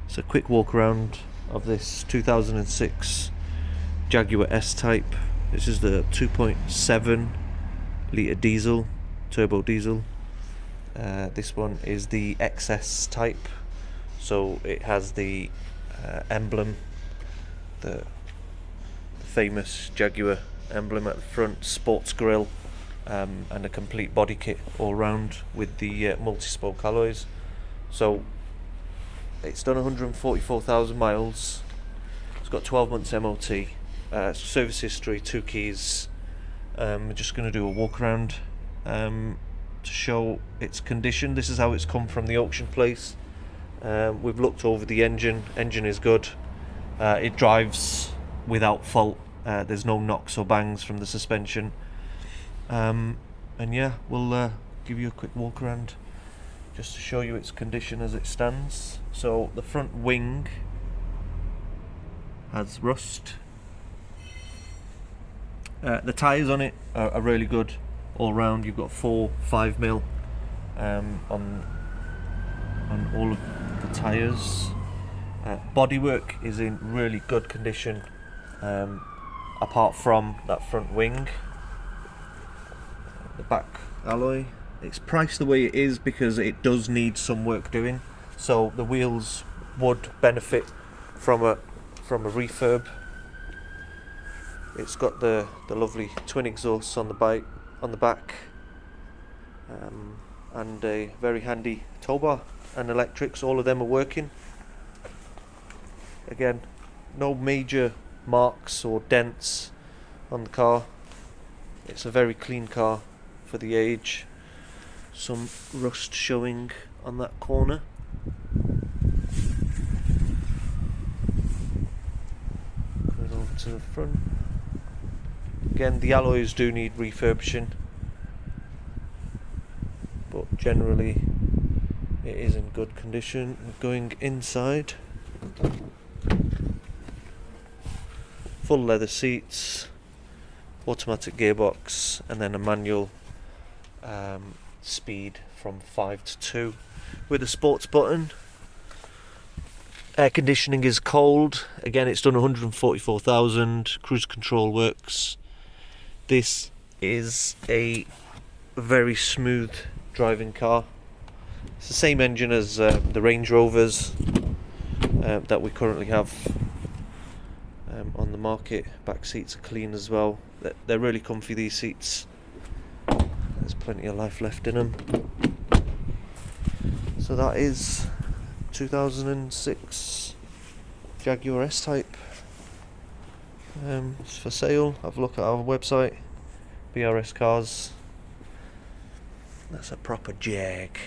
It's a quick walk around of this 2006 Jaguar S Type. This is the 2.7 litre diesel, turbo diesel. This one is the XS type, so it has the emblem, the famous Jaguar emblem at the front, sports grille, and a complete body kit all round with the multi-spoke alloys. So it's done 144,000 miles. It's got 12 months MOT, service history, 2 keys. We're just going to do a walk around to show its condition. This is how it's come from the auction place. We've looked over the engine. Engine is good. It drives without fault. There's no knocks or bangs from the suspension. And yeah, we'll give you a quick walk around just to show you its condition as it stands. So the front wing has rust. The tyres on it are really good all round. You've got 4.5mm on all of the tyres. Bodywork is in really good condition, apart from that front wing. The back alloy, it's priced the way it is because it does need some work doing, so the wheels would benefit from a refurb. It's got the lovely twin exhausts on the back, and a very handy tow bar and electrics. All of them are working. Again, no major marks or dents on the car. It's a very clean car for the age. Some rust showing on that corner. Going over to the front. Again, the alloys do need refurbishing, but generally it is in good condition. Going inside, full leather seats, automatic gearbox, and then a manual speed from 5 to 2 with a sports button. Air conditioning is cold. Again, it's done 144,000. Cruise control works. This is a very smooth driving car. It's the same engine as the Range Rovers that we currently have on the market. Back seats are clean as well. They're really comfy, these seats. There's plenty of life left in them. So that is 2006 Jaguar S Type. It's for sale. Have a look at our website, BRS Cars. That's a proper Jag.